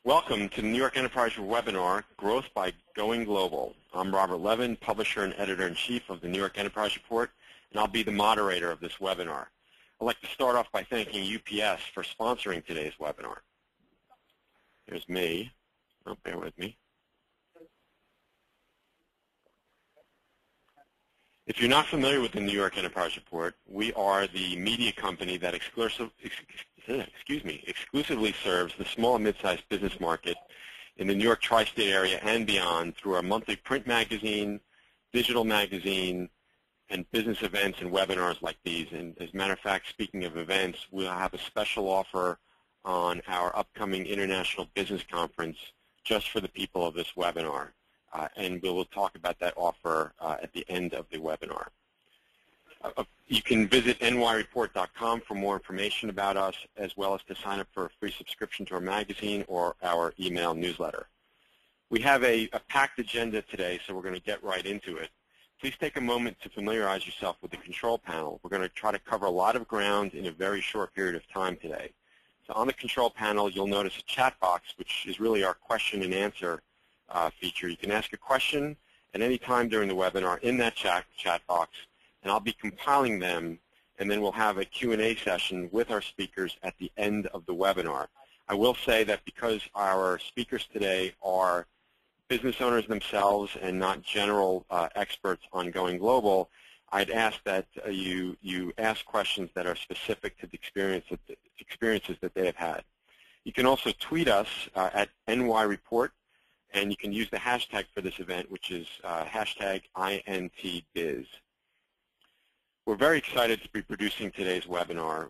Welcome to the New York Enterprise webinar, Growth by Going Global. I'm Robert Levin, publisher and editor-in-chief of the New York Enterprise Report, and I'll be the moderator of this webinar. I'd like to start off by thanking UPS for sponsoring today's webinar. There's me. Oh, bear with me. If you're not familiar with the New York Enterprise Report, we are the media company that exclusively serves the small and mid-sized business market in the New York tri-state area and beyond through our monthly print magazine, digital magazine, and business events and webinars like these. And as a matter of fact, speaking of events, we'll have a special offer on our upcoming International Business Conference just for the people of this webinar. And we will talk about that offer at the end of the webinar. You can visit nyreport.com for more information about us, as well as to sign up for a free subscription to our magazine or our email newsletter. We have a packed agenda today, so we're going to get right into it. Please take a moment to familiarize yourself with the control panel. We're going to try to cover a lot of ground in a very short period of time today. So on the control panel, you'll notice a chat box, which is really our question and answer feature. You can ask a question at any time during the webinar in that chat box, and I'll be compiling them, and then we'll have a Q&A session with our speakers at the end of the webinar. I will say that because our speakers today are business owners themselves and not general experts on going global, I'd ask that you ask questions that are specific to the experiences that they have had. You can also tweet us at NYReport, and you can use the hashtag for this event, which is hashtag INTBiz. We're very excited to be producing today's webinar.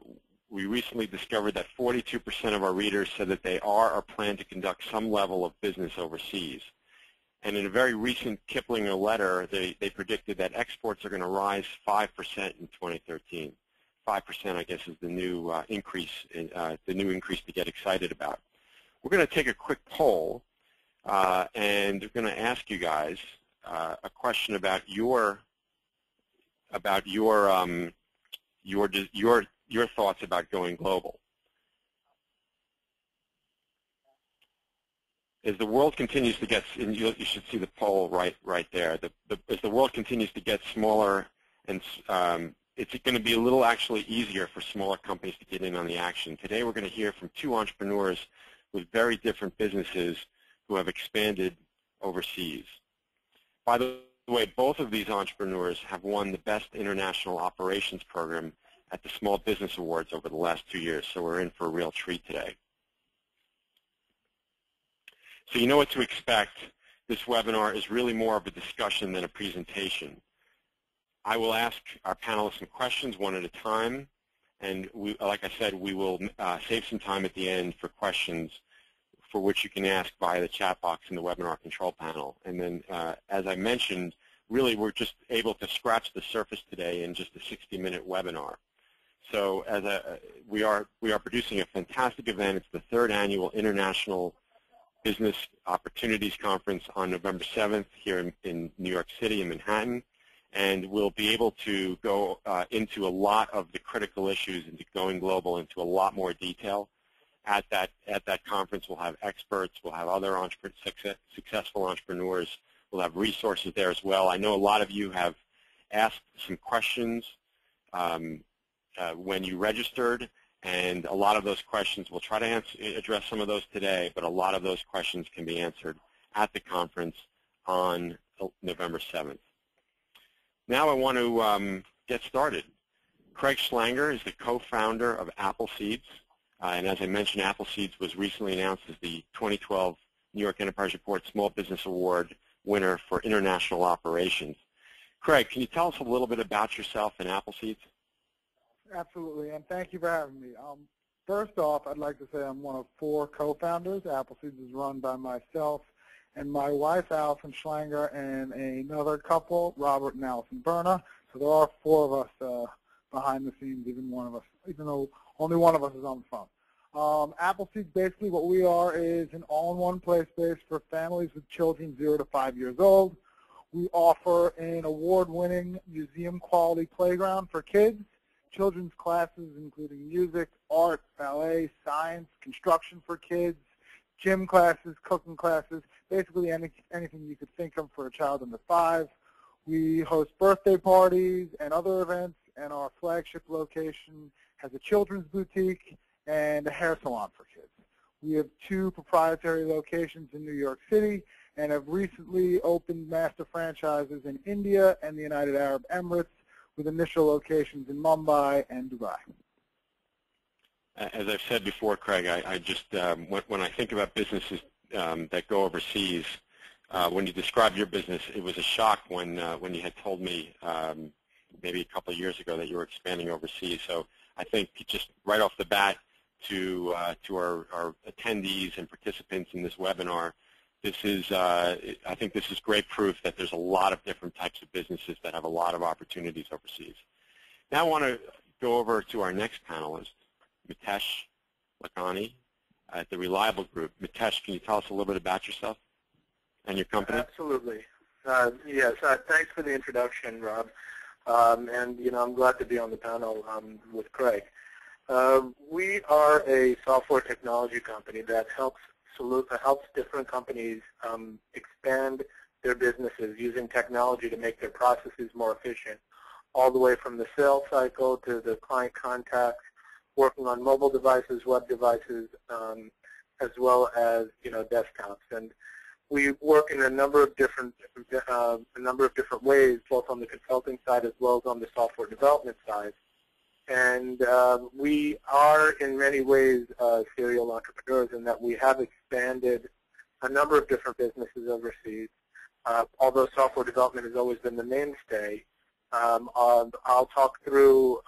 We recently discovered that 42% of our readers said that they are or plan to conduct some level of business overseas. And in a very recent Kiplinger letter, they predicted that exports are going to rise 5% in 2013. 5%, I guess, is the new increase to get excited about. We're going to take a quick poll. And we're going to ask you guys a question about your thoughts about going global. As the world continues to get, and you should see the poll right there. As the world continues to get smaller, and it's going to be a little actually easier for smaller companies to get in on the action. Today, we're going to hear from two entrepreneurs with very different businesses who have expanded overseas. By the way, both of these entrepreneurs have won the Best International Operations Program at the Small Business Awards over the last 2 years, so we're in for a real treat today. So you know what to expect. This webinar is really more of a discussion than a presentation. I will ask our panelists some questions one at a time, and like I said, we will save some time at the end for questions for which you can ask via the chat box in the webinar control panel. And then, as I mentioned, really we're just able to scratch the surface today in just a 60-minute webinar. So we are producing a fantastic event. It's the 3rd annual International Business Opportunities Conference on November 7th here in New York City in Manhattan. And we'll be able to go into a lot of the critical issues, into going global, into a lot more detail. At that conference, we'll have experts, we'll have other successful entrepreneurs, we'll have resources there as well. I know a lot of you have asked some questions when you registered, and a lot of those questions, we'll try to address some of those today, but a lot of those questions can be answered at the conference on November 7th. Now I want to get started. Craig Schlanger is the co-founder of Appleseeds. And as I mentioned, Appleseeds was recently announced as the 2012 New York Enterprise Report Small Business Award winner for international operations. Craig, can you tell us a little bit about yourself and Appleseeds? Absolutely, and thank you for having me. First off, I'd like to say I'm one of 4 co-founders. Appleseeds is run by myself and my wife, Allison Schlanger, and another couple, Robert and Allison Berna. So there are 4 of us behind the scenes, even though only one of us is on the phone. Appleseeds, basically what we are is an all-in-one play space for families with children 0 to 5 years old. We offer an award-winning museum-quality playground for kids, children's classes including music, art, ballet, science, construction for kids, gym classes, cooking classes, basically anything you could think of for a child under 5. We host birthday parties and other events, and our flagship location has a children's boutique and a hair salon for kids. We have 2 proprietary locations in New York City and have recently opened master franchises in India and the United Arab Emirates, with initial locations in Mumbai and Dubai. As I've said before, Craig, I just, when I think about businesses that go overseas, when you described your business, it was a shock when you had told me maybe a couple of years ago that you were expanding overseas. So I think just right off the bat to our attendees and participants in this webinar, this is, I think this is great proof that there's a lot of different types of businesses that have a lot of opportunities overseas. Now I want to go over to our next panelist, Mitesh Lakhani at the Reliable Group. Mitesh, can you tell us a little bit about yourself and your company? Absolutely. Yes, thanks for the introduction, Rob. And, I'm glad to be on the panel with Craig. We are a software technology company that helps different companies expand their businesses using technology to make their processes more efficient, all the way from the sales cycle to the client contact, working on mobile devices, web devices, as well as desktops. And we work in a number of different ways, both on the consulting side as well as on the software development side. And we are, in many ways, serial entrepreneurs in that we have expanded a number of different businesses overseas. Although software development has always been the mainstay, I'll talk through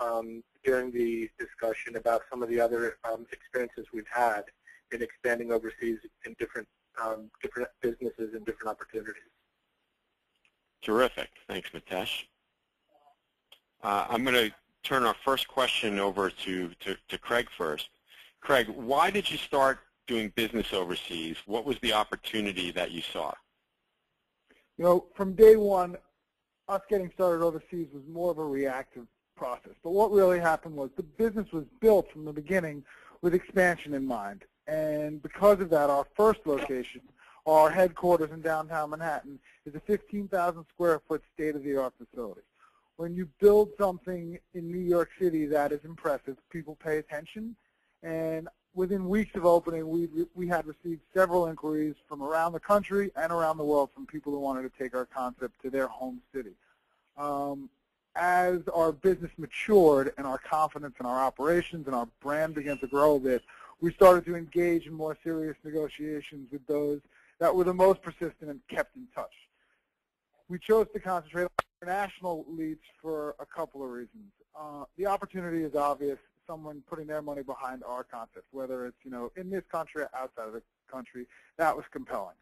during the discussion about some of the other experiences we've had in expanding overseas in different businesses and different opportunities. Terrific. Thanks, Mitesh. I'm going to turn our first question over to Craig first. Craig, why did you start doing business overseas? What was the opportunity that you saw? From day one, us getting started overseas was more of a reactive process. But what really happened was the business was built from the beginning with expansion in mind. And because of that, our first location, our headquarters in downtown Manhattan, is a 15,000 square foot state-of-the-art facility. When you build something in New York City that is impressive, people pay attention. And within weeks of opening, we had received several inquiries from around the country and around the world from people who wanted to take our concept to their home city. As our business matured and our confidence in our operations and our brand began to grow a bit, we started to engage in more serious negotiations with those that were the most persistent and kept in touch. We chose to concentrate on international leads for a couple of reasons. The opportunity is obvious. Someone putting their money behind our concept, whether it's in this country or outside of the country, that was compelling.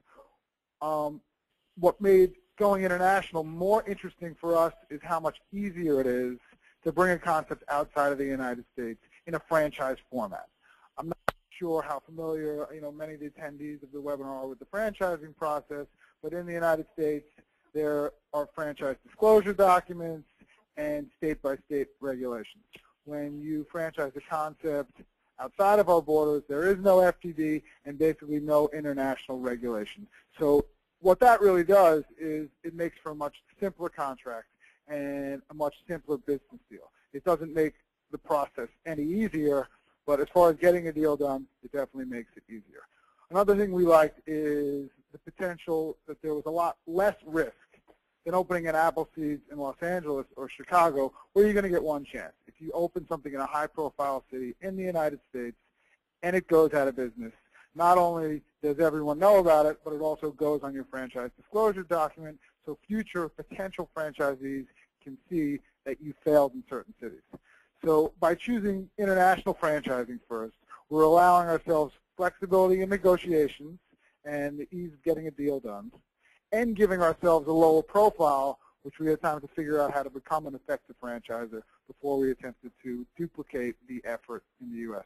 What made going international more interesting for us is how much easier it is to bring a concept outside of the United States in a franchise format. I'm not sure how familiar many of the attendees of the webinar are with the franchising process, but in the United States there are franchise disclosure documents and state-by-state regulations. When you franchise a concept outside of our borders, there is no FTD and basically no international regulation. So what that really does is it makes for a much simpler contract and a much simpler business deal. It doesn't make the process any easier, but as far as getting a deal done, it definitely makes it easier. Another thing we liked is the potential that there was a lot less risk than opening an Appleseeds in Los Angeles or Chicago, where you're going to get one chance. If you open something in a high-profile city in the United States and it goes out of business, not only does everyone know about it, but it also goes on your franchise disclosure document, so future potential franchisees can see that you failed in certain cities. So by choosing international franchising first, we're allowing ourselves flexibility in negotiations and the ease of getting a deal done, and giving ourselves a lower profile, which we had time to figure out how to become an effective franchisor before we attempted to duplicate the effort in the U.S.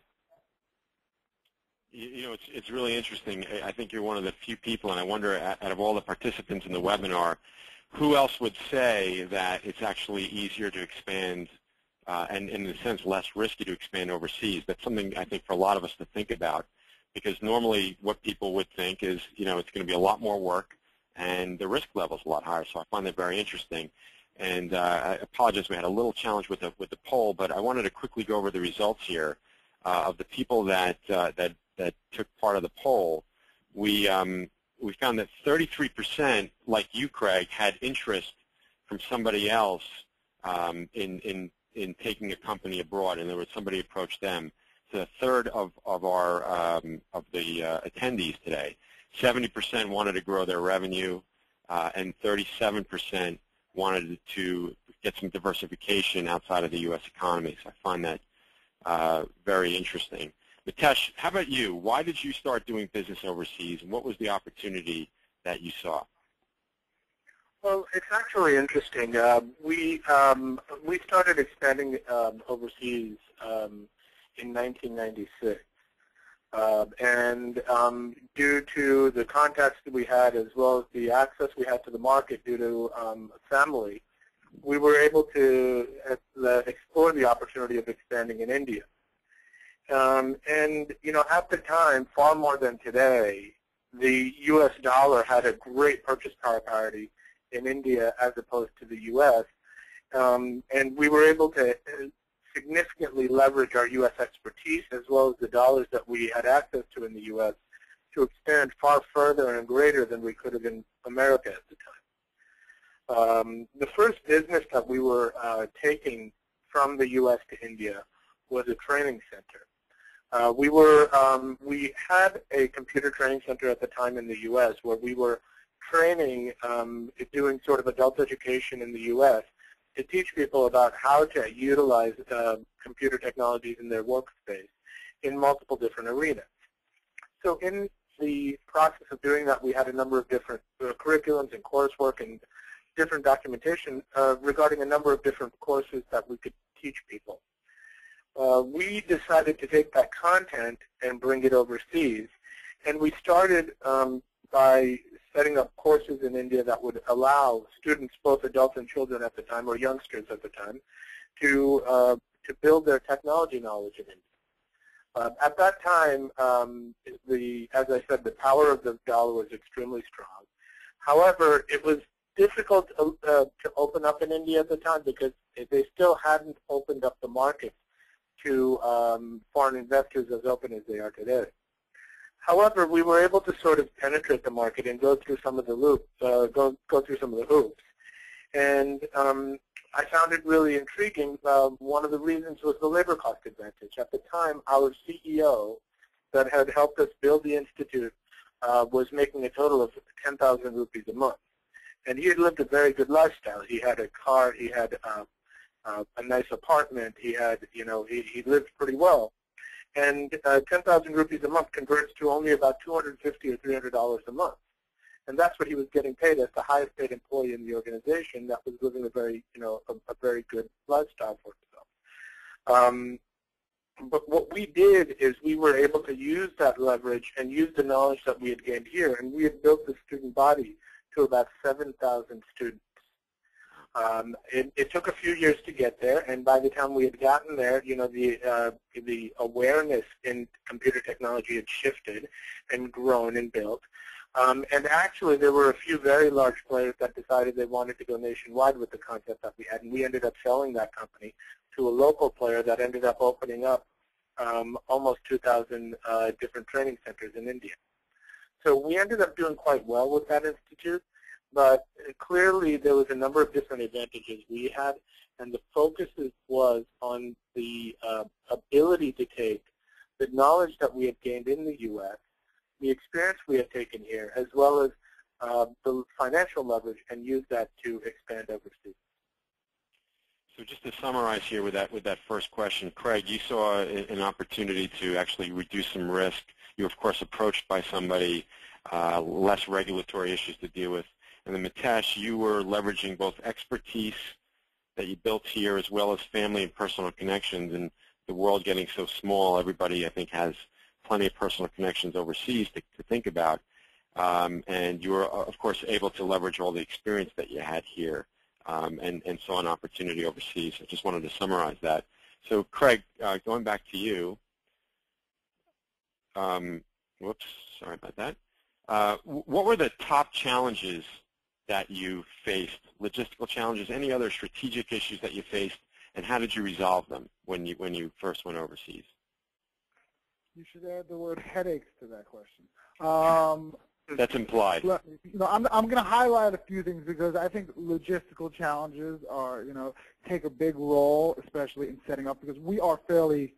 It's really interesting. I think you're one of the few people, and I wonder, out of all the participants in the webinar, who else would say that it's actually easier to expand and, in a sense, less risky to expand overseas? That's something I think for a lot of us to think about. because normally what people would think is, it's going to be a lot more work and the risk level is a lot higher. So I find that very interesting. And I apologize, we had a little challenge with the poll, but I wanted to quickly go over the results here of the people that took part of the poll. We found that 33%, like you, Craig, had interest from somebody else in taking a company abroad, and there was somebody approached them. So a third of the attendees today, 70% wanted to grow their revenue, and 37% wanted to get some diversification outside of the U.S. economy. So I find that very interesting. Mitesh, how about you? Why did you start doing business overseas, and what was the opportunity that you saw? Well, it's actually interesting. We started expanding overseas in 1996. And due to the contacts that we had, as well as the access we had to the market due to family, we were able to explore the opportunity of expanding in India. And, at the time, far more than today, the U.S. dollar had a great purchase power parity in India as opposed to the U.S. And we were able to significantly leverage our U.S. expertise as well as the dollars that we had access to in the U.S. to expand far further and greater than we could have in America at the time. The first business that we were taking from the U.S. to India was a training center. We had a computer training center at the time in the U.S. where we were training, doing sort of adult education in the U.S. to teach people about how to utilize computer technologies in their workspace in multiple different arenas. So in the process of doing that, we had a number of different curriculums and coursework and different documentation regarding a number of different courses that we could teach people. We decided to take that content and bring it overseas, and we started by setting up courses in India that would allow students, both adults and children at the time, or youngsters at the time, to build their technology knowledge in India. At that time, as I said, the power of the dollar was extremely strong. However, it was difficult to open up in India at the time because they still hadn't opened up the market to foreign investors as open as they are today. However, we were able to sort of penetrate the market and go through some of the loops, go through some of the hoops. And I found it really intriguing. One of the reasons was the labor cost advantage. At the time, our CEO that had helped us build the institute was making a total of 10,000 rupees a month. And he had lived a very good lifestyle. He had a car, he had a nice apartment, he had, he lived pretty well. And 10,000 rupees a month converts to only about $250 or $300 a month. And that's what he was getting paid as the highest paid employee in the organization that was living a very, a very good lifestyle for himself. But what we did is we were able to use that leverage and use the knowledge that we had gained here, and we had built the student body to about 7,000 students. It took a few years to get there, and by the time we had gotten there, the awareness in computer technology had shifted and grown and built. And actually, there were a few very large players that decided they wanted to go nationwide with the concept that we had, and we ended up selling that company to a local player that ended up opening up almost 2,000 different training centers in India. So we ended up doing quite well with that institute. But clearly, there was a number of different advantages we had, and the focus was on the ability to take the knowledge that we had gained in the U.S., the experience we had taken here, as well as the financial leverage, and use that to expand overseas. So just to summarize here with that first question, Craig, you saw an opportunity to actually reduce some risk. You were, of course, approached by somebody, less regulatory issues to deal with. And then Mitesh, you were leveraging both expertise that you built here as well as family and personal connections. And the world getting so small, everybody, I think, has plenty of personal connections overseas to think about. And you were, of course, able to leverage all the experience that you had here and saw an opportunity overseas. I just wanted to summarize that. So, Craig, going back to you, Whoops, sorry about that. What were the top challenges that you faced, logistical challenges, any other strategic issues that you faced, and how did you resolve them when you first went overseas? You should add the word headaches to that question. That's implied. I'm going to highlight a few things because I think logistical challenges are, take a big role, especially in setting up, because we are fairly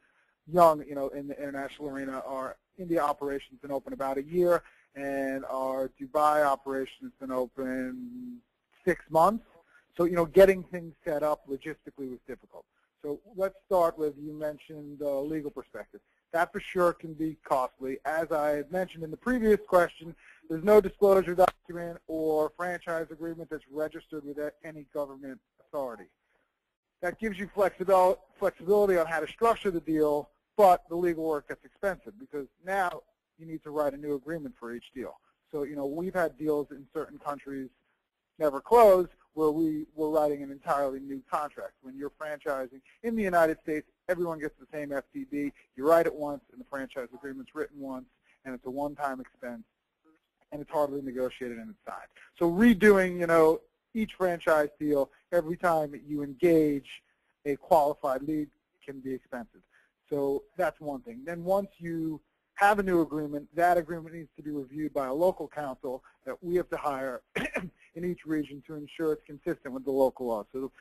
young, in the international arena. Our India operation's been open about a year, and our Dubai operation's been open 6 months. So, getting things set up logistically was difficult. So let's start with, you mentioned the legal perspective. That for sure can be costly. As I had mentioned in the previous question, there's no disclosure document or franchise agreement that's registered with any government authority. That gives you flexibility on how to structure the deal, but the legal work gets expensive because now you need to write a new agreement for each deal. So, we've had deals in certain countries never close where we were writing an entirely new contract. When you're franchising in the United States, everyone gets the same FTB. You write it once, and the franchise agreement's written once, and it's a one-time expense, and it's hardly negotiated and it's signed. So redoing, each franchise deal every time you engage a qualified lead can be expensive. So that's one thing. Then once you have a new agreement, that agreement needs to be reviewed by a local counsel that we have to hire in each region to ensure it's consistent with the local law. So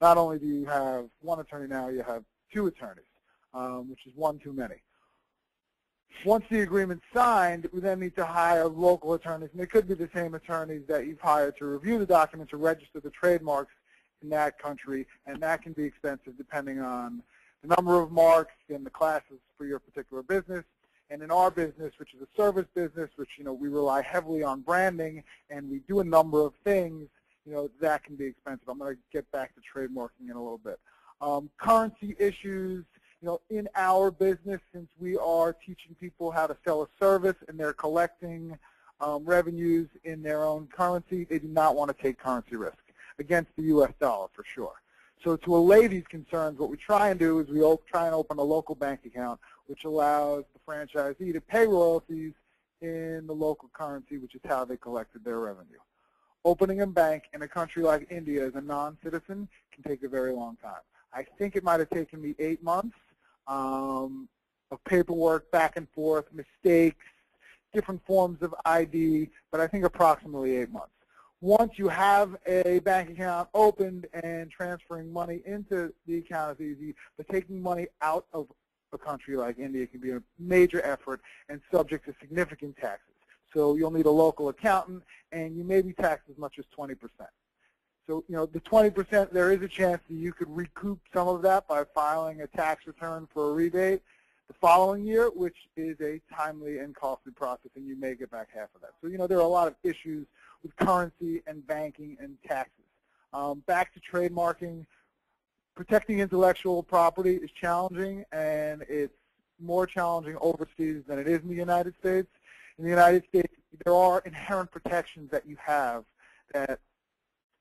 not only do you have one attorney now, you have 2 attorneys, which is one too many. Once the agreement's signed, we then need to hire local attorneys, and they could be the same attorneys that you've hired to review the document to register the trademarks in that country, and that can be expensive depending on the number of marks and the classes for your particular business. And in our business, which is a service business, which, we rely heavily on branding and we do a number of things, that can be expensive. I'm going to get back to trademarking in a little bit. Currency issues, in our business, since we are teaching people how to sell a service and they're collecting revenues in their own currency, they do not want to take currency risk against the U.S. dollar for sure. So to allay these concerns, what we try and do is we try and open a local bank account, which allows the franchisee to pay royalties in the local currency, which is how they collected their revenue. Opening a bank in a country like India as a non-citizen can take a very long time. I think it might have taken me 8 months of paperwork, back and forth, mistakes, different forms of ID, but I think approximately 8 months. Once you have a bank account opened and transferring money into the account is easy, but taking money out of a country like India can be a major effort and subject to significant taxes. So you'll need a local accountant, and you may be taxed as much as 20%. So, the 20%, there is a chance that you could recoup some of that by filing a tax return for a rebate the following year, which is a timely and costly process, and you may get back half of that. So, there are a lot of issues with currency and banking and taxes. Back to trademarking, protecting intellectual property is challenging, and it's more challenging overseas than it is in the United States. In the United States, there are inherent protections that you have that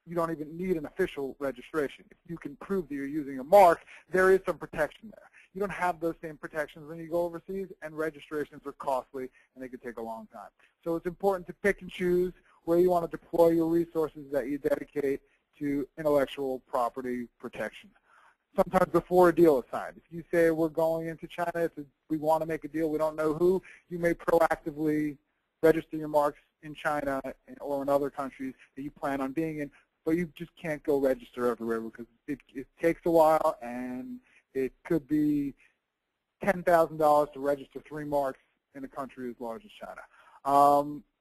you don't even need an official registration. If you can prove that you're using a mark, there is some protection there. You don't have those same protections when you go overseas, and registrations are costly, and they can take a long time. So it's important to pick and choose where you want to deploy your resources that you dedicate to intellectual property protection. Sometimes before a deal is signed. If you say we're going into China, we want to make a deal, we don't know who, you may proactively register your marks in China or in other countries that you plan on being in, but you just can't go register everywhere because it takes a while, and it could be $10,000 to register 3 marks in a country as large as China.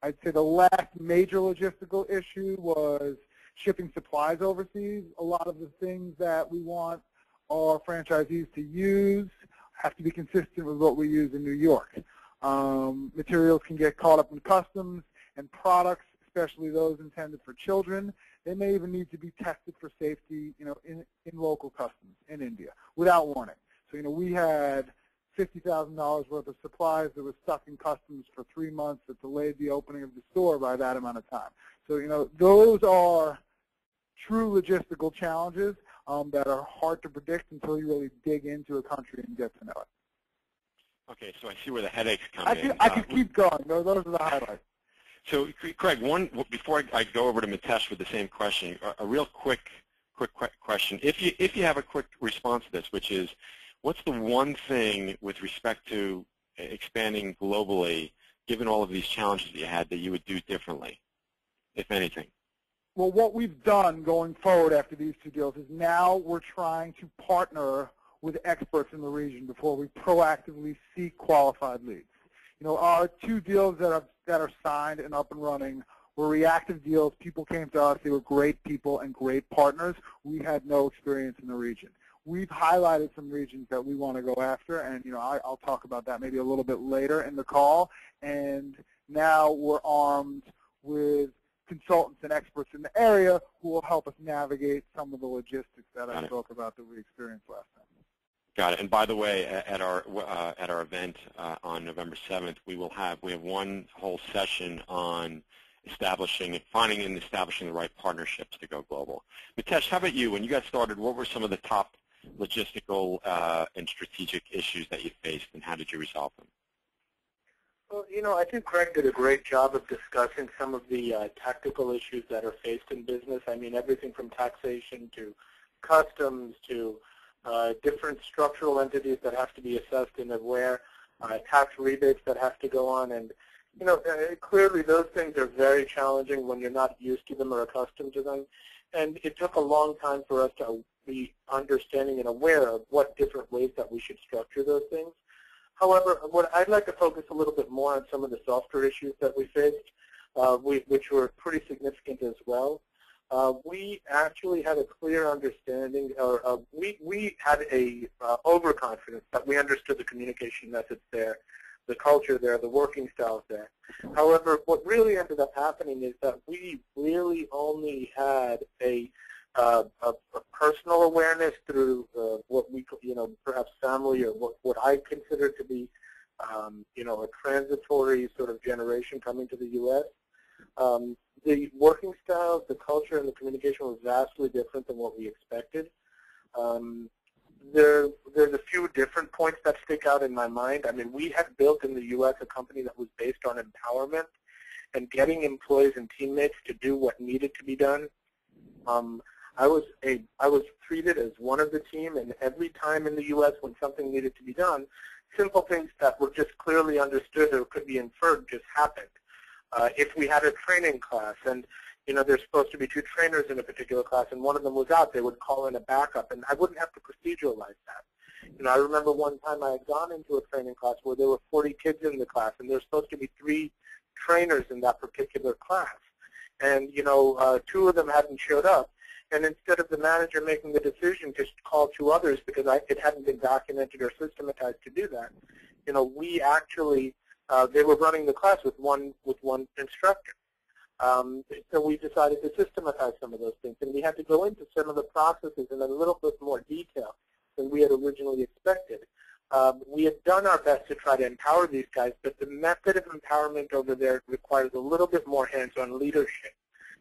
I'd say the last major logistical issue was shipping supplies overseas. A lot of the things that we want our franchisees to use have to be consistent with what we use in New York. Materials can get caught up in customs, and products, especially those intended for children, they may even need to be tested for safety, in local customs in India without warning. So, we had $50,000 worth of supplies that was stuck in customs for 3 months that delayed the opening of the store by that amount of time. So, those are true logistical challenges that are hard to predict until you really dig into a country and get to know it. Okay, so I see where the headaches come in. I could keep going. Those are the highlights. So, Craig, before I go over to Mitesh with the same question, a real quick question. If you have a quick response to this, which is, what's the one thing with respect to expanding globally, given all of these challenges that you had, that you would do differently, if anything? Well, what we've done going forward after these two deals is now we're trying to partner with experts in the region before we proactively seek qualified leads. You know, our two deals that are signed and up and running were reactive deals. People came to us. They were great people and great partners. We had no experience in the region. We've highlighted some regions that we want to go after, and, you know, I'll talk about that maybe a little bit later in the call. And now we're armed with consultants and experts in the area who will help us navigate some of the logistics that I spoke about that we experienced last time. Got it. And by the way, at our event on November 7th, we have one whole session on finding and establishing the right partnerships to go global. Mitesh, how about you? When you got started, what were some of the top logistical and strategic issues that you faced, and how did you resolve them? Well, you know, I think Craig did a great job of discussing some of the tactical issues that are faced in business. I mean, everything from taxation to customs to different structural entities that have to be assessed and aware, tax rebates that have to go on. And, you know, clearly those things are very challenging when you're not used to them or accustomed to them. And it took a long time for us to be understanding and aware of what different ways that we should structure those things. However, what I'd like to focus a little bit more on some of the softer issues that we faced, which were pretty significant as well. We actually had a clear understanding, or we had a overconfidence that we understood the communication methods there, the culture there, the working styles there. However, what really ended up happening is that we really only had a personal awareness through what we, you know, perhaps family, or what I consider to be, you know, a transitory sort of generation coming to the U.S. The working styles, the culture, and the communication was vastly different than what we expected. There's a few different points that stick out in my mind. I mean, we had built in the U.S. a company that was based on empowerment and getting employees and teammates to do what needed to be done. I was treated as one of the team, and every time in the U.S. when something needed to be done, simple things that were just clearly understood or could be inferred just happened. If we had a training class, and you know, there's supposed to be 2 trainers in a particular class, and one of them was out, they would call in a backup, and I wouldn't have to proceduralize that. You know, I remember one time I had gone into a training class where there were 40 kids in the class, and there were supposed to be 3 trainers in that particular class, and you know, 2 of them hadn't showed up. And instead of the manager making the decision to call 2 others because it hadn't been documented or systematized to do that, you know, we actually they were running the class with one instructor. So we decided to systematize some of those things, and we had to go into some of the processes in a little bit more detail than we had originally expected. We had done our best to try to empower these guys, but the method of empowerment over there requires a little bit more hands-on leadership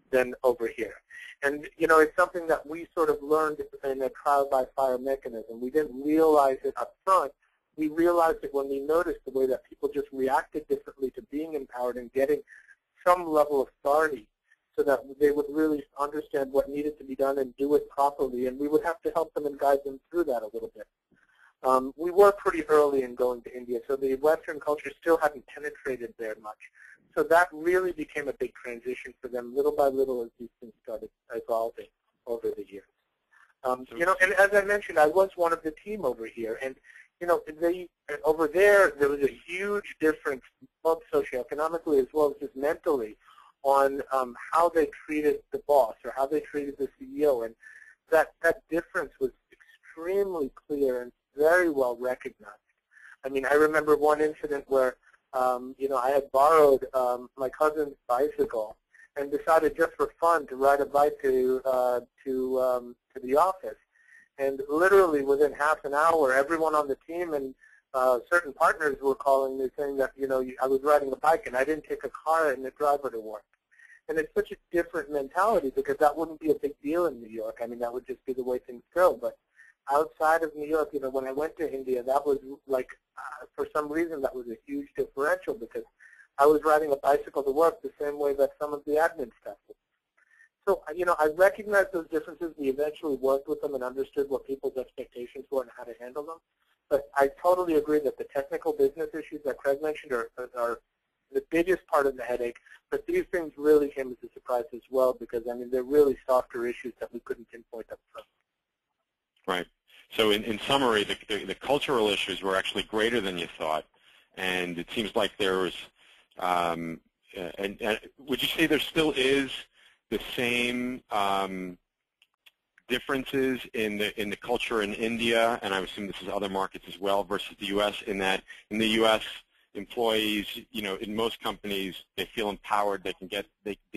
than over here. And, you know, it's something that we sort of learned in a trial-by-fire mechanism. We didn't realize it up front. We realized it when we noticed the way that people just reacted differently to being empowered and getting some level of authority so that they would really understand what needed to be done and do it properly. And we would have to help them and guide them through that a little bit. We were pretty early in going to India, so the Western culture still hadn't penetrated there much. So that really became a big transition for them, little by little, as these things started evolving over the years. You know, and as I mentioned, I was one of the team over here, and you know, over there was a huge difference, both socioeconomically as well as just mentally, on how they treated the boss or how they treated the CEO, and that difference was extremely clear and very well recognized. I mean, I remember one incident where you know, I had borrowed my cousin's bicycle and decided just for fun to ride a bike to the office. And literally within half an hour, everyone on the team and certain partners were calling me saying that, you know, I was riding a bike and I didn't take a car and a driver to work. And it's such a different mentality because that wouldn't be a big deal in New York. I mean, that would just be the way things go. But outside of New York, when I went to India, that was like, for some reason, that was a huge differential because I was riding a bicycle to work the same way that some of the admin staff did. So, I recognized those differences. We eventually worked with them and understood what people's expectations were and how to handle them. But I totally agree that the technical business issues that Craig mentioned are the biggest part of the headache. But these things really came as a surprise as well because, they're really softer issues that we couldn't pinpoint up front. Right. So in summary, the cultural issues were actually greater than you thought, and it seems like there was, and would you say there still is the same differences in the culture in India, and I assume this is other markets as well, versus the U.S., in that in the U.S. employees, in most companies, they feel empowered, they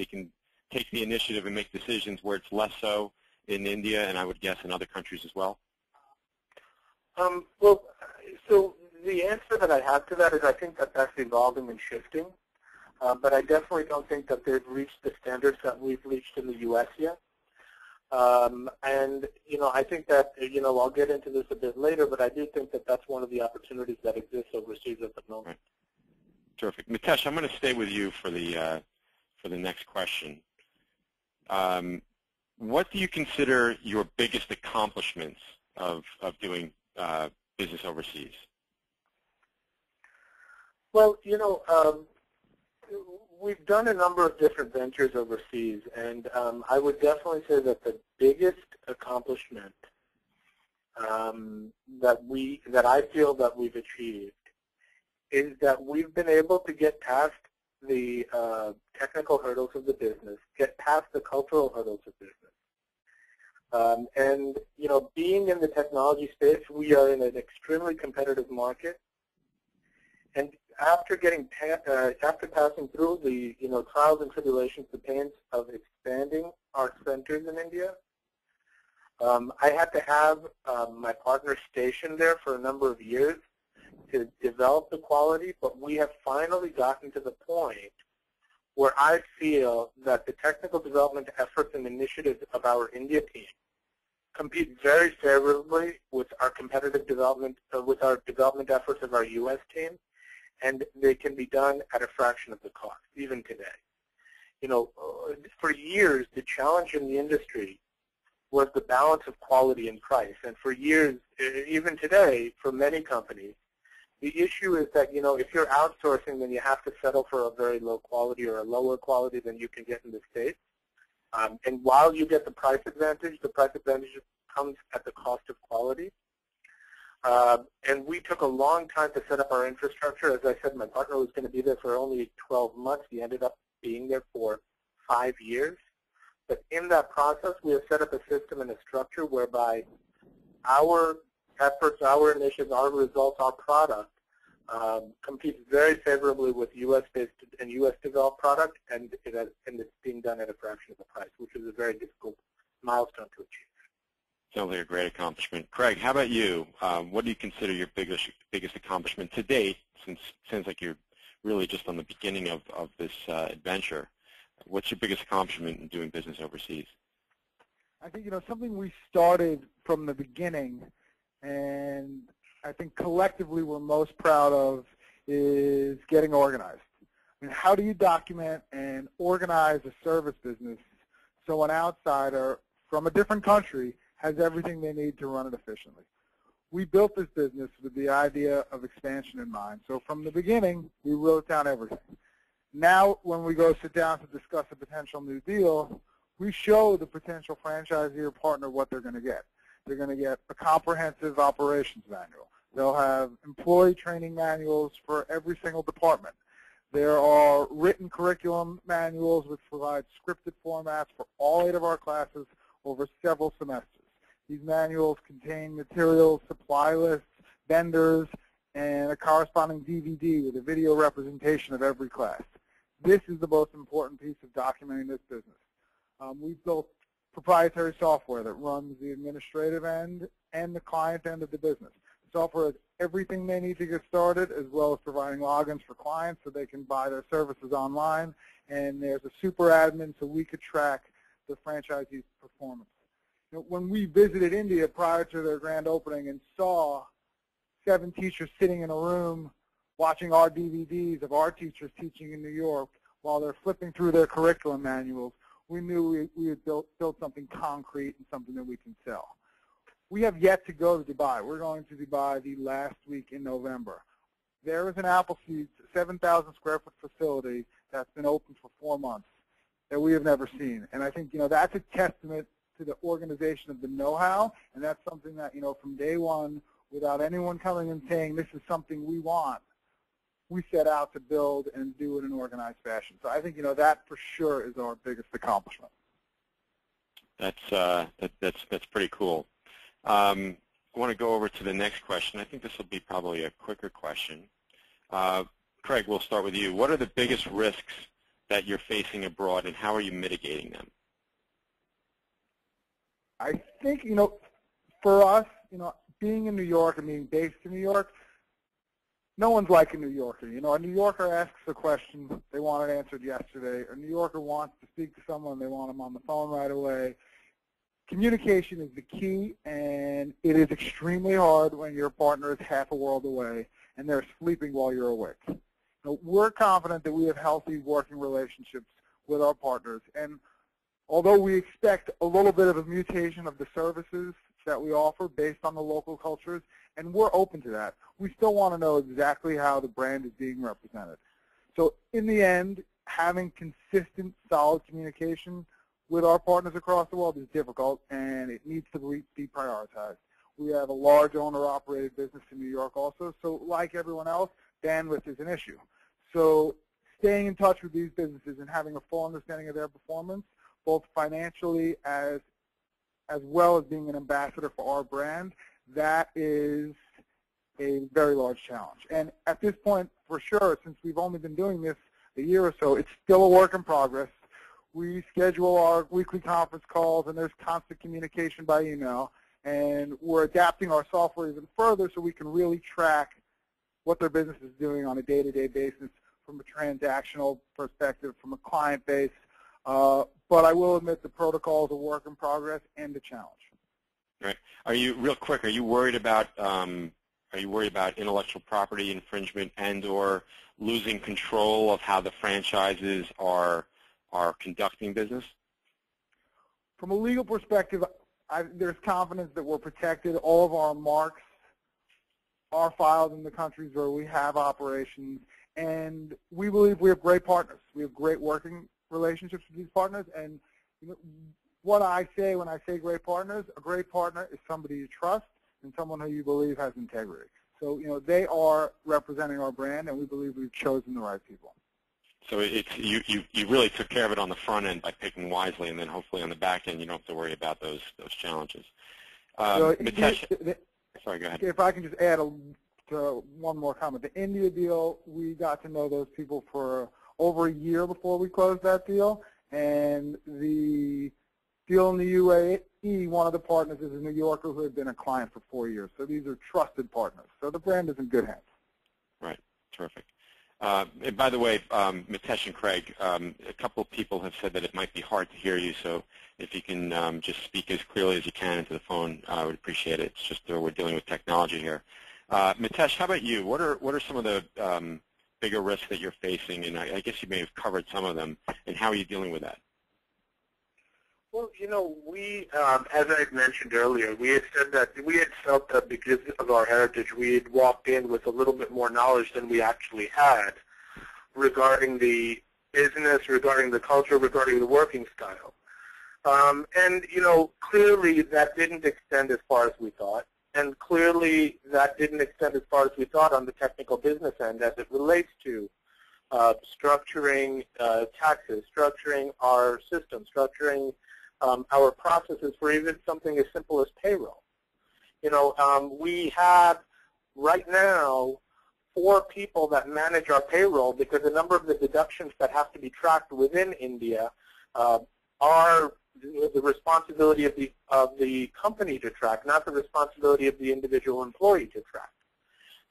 can take the initiative and make decisions where it's less so in India, and I would guess in other countries as well? Well, so the answer that I have to that is I think that that's evolving and shifting, but I definitely don't think that they've reached the standards that we've reached in the U.S. yet. And, I think that, I'll get into this a bit later, but I do think that that's one of the opportunities that exists overseas at the moment. Right. Terrific. Mitesh, I'm going to stay with you for the next question. What do you consider your biggest accomplishments of doing business overseas? Well, we've done a number of different ventures overseas, and I would definitely say that the biggest accomplishment that I feel that we've achieved is that we've been able to get past the technical hurdles of the business, get past the cultural hurdles of business. And, being in the technology space, we are in an extremely competitive market. And after passing through the, trials and tribulations, the pains of expanding our centers in India, I had to have my partner stationed there for a number of years to develop the quality, but we have finally gotten to the point where I feel that the technical development efforts and initiatives of our India team compete very favorably with our competitive development, with our development efforts of our U.S. team, and they can be done at a fraction of the cost, even today. For years, the challenge in the industry was the balance of quality and price, and for years, even today, for many companies, the issue is that, if you're outsourcing, then you have to settle for a very low quality or a lower quality than you can get in the States. And while you get the price advantage comes at the cost of quality. And we took a long time to set up our infrastructure. As I said, my partner was going to be there for only 12 months. He ended up being there for 5 years. But in that process, we have set up a system and a structure whereby our efforts, our initiatives, our results, our product competes very favorably with U.S.-based and U.S.-developed product, and it's being done at a fraction of the price, which is a very difficult milestone to achieve. Sounds like a great accomplishment. Craig, how about you? What do you consider your biggest accomplishment to date, since it sounds like you're really just on the beginning of this adventure? What's your biggest accomplishment in doing business overseas? I think, something we started from the beginning, and I think collectively we're most proud of, is getting organized. I mean, how do you document and organize a service business so an outsider from a different country has everything they need to run it efficiently? We built this business with the idea of expansion in mind. So from the beginning, we wrote down everything. Now, when we go sit down to discuss a potential new deal, we show the potential franchisee or partner what they're going to get. They're going to get a comprehensive operations manual. They'll have employee training manuals for every single department. There are written curriculum manuals which provide scripted formats for all 8 of our classes over several semesters. These manuals contain materials, supply lists, vendors, and a corresponding DVD with a video representation of every class. This is the most important piece of documenting this business. We've built proprietary software that runs the administrative end and the client end of the business. The software has everything they need to get started, as well as providing logins for clients so they can buy their services online. And there's a super admin so we could track the franchisee's performance. when we visited India prior to their grand opening and saw 7 teachers sitting in a room watching our DVDs of our teachers teaching in New York while they're flipping through their curriculum manuals, we knew we had built something concrete and something that we can sell. We have yet to go to Dubai. We're going to Dubai the last week in November. There is an Appleseed 7,000 square foot facility that's been open for 4 months that we have never seen. And I think, that's a testament to the organization of the know-how, and that's something that, from day one, without anyone coming and saying this is something we want, we set out to build and do it in an organized fashion. So I think, that for sure is our biggest accomplishment. That's pretty cool. I want to go over to the next question. I think this will be probably a quicker question. Craig, we'll start with you. What are the biggest risks that you're facing abroad, and how are you mitigating them? I think, for us, being in New York and being based in New York, no one's like a New Yorker. A New Yorker asks a question, they want it answered yesterday. A New Yorker wants to speak to someone, they want them on the phone right away. Communication is the key, and it is extremely hard when your partner is half a world away and they're sleeping while you're awake. We're confident that we have healthy working relationships with our partners, and although we expect a little bit of a mutation of the services that we offer based on the local cultures, and we're open to that, we still want to know exactly how the brand is being represented. So in the end, having consistent, solid communication with our partners across the world is difficult, and it needs to be prioritized. We have a large owner-operated business in New York also, so like everyone else, bandwidth is an issue. So staying in touch with these businesses and having a full understanding of their performance, both financially as well as being an ambassador for our brand, that is a very large challenge. And at this point, for sure, since we've only been doing this a year or so, it's still a work in progress. We schedule our weekly conference calls, and there's constant communication by email. And we're adapting our software even further so we can really track what their business is doing on a day-to-day basis from a transactional perspective, from a client base. But I will admit the protocol is a work in progress and a challenge. Right. Are you, real quick, are you worried about intellectual property infringement and/or losing control of how the franchises are conducting business? From a legal perspective, there's confidence that we're protected. All of our marks are filed in the countries where we have operations, and we believe we have great partners. We have great working relationships with these partners, and what I say when I say great partners, a great partner is somebody you trust and someone who you believe has integrity. So, they are representing our brand, and we believe we've chosen the right people. So it's you really took care of it on the front end by picking wisely, and then hopefully on the back end you don't have to worry about those challenges. Mitesh, sorry, go ahead. If I can just add one more comment. The India deal, we got to know those people for over a year before we closed that deal, and the deal in the UAE, one of the partners is a New Yorker who had been a client for 4 years. So these are trusted partners. So the brand is in good hands. Right. Terrific. And by the way, Mitesh and Craig, a couple of people have said that it might be hard to hear you, so if you can just speak as clearly as you can into the phone, I would appreciate it. It's just we're dealing with technology here. Mitesh, how about you? What are some of the bigger risks that you're facing? And I guess you may have covered some of them, and how are you dealing with that? Well, we, as I had mentioned earlier, we had said that we had felt that because of our heritage, we had walked in with a little bit more knowledge than we actually had regarding the business, regarding the culture, regarding the working style. And, clearly that didn't extend as far as we thought. And clearly that didn't extend as far as we thought on the technical business end as it relates to structuring taxes, structuring our system, structuring our processes for even something as simple as payroll. We have right now 4 people that manage our payroll because a number of the deductions that have to be tracked within India are the responsibility of the company to track, not the responsibility of the individual employee to track.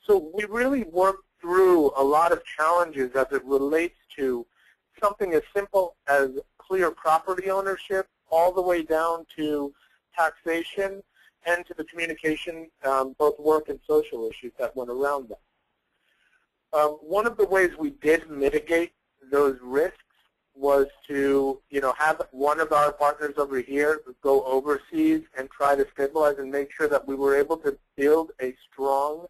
So we really worked through a lot of challenges as it relates to something as simple as clear property ownership all the way down to taxation and to the communication, both work and social issues that went around them. One of the ways we did mitigate those risks was to, have one of our partners over here go overseas and try to stabilize and make sure that we were able to build a strong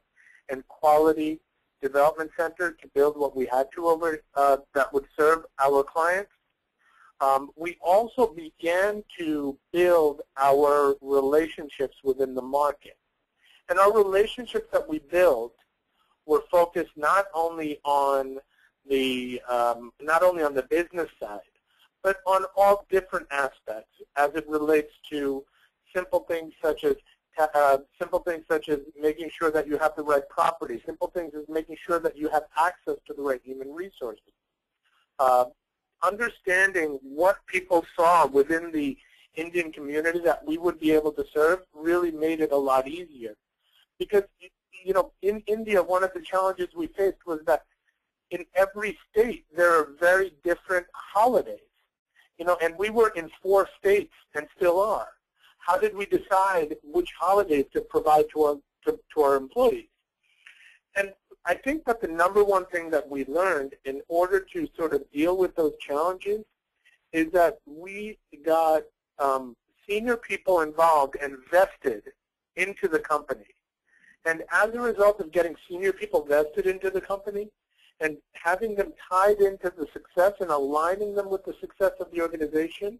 and quality development center to build what we had to over that would serve our clients. We also began to build our relationships within the market. And our relationships that we built were focused not only on the business side, but on all different aspects as it relates to simple things such as making sure that you have the right property, simple things as making sure that you have access to the right human resources. Understanding what people saw within the Indian community that we would be able to serve really made it a lot easier. Because, in India, one of the challenges we faced was that in every state there are very different holidays. And we were in 4 states and still are. How did we decide which holidays to provide to our employees? And I think that the number one thing that we learned in order to sort of deal with those challenges is that we got senior people involved and vested into the company. And as a result of getting senior people vested into the company and having them tied into the success and aligning them with the success of the organization,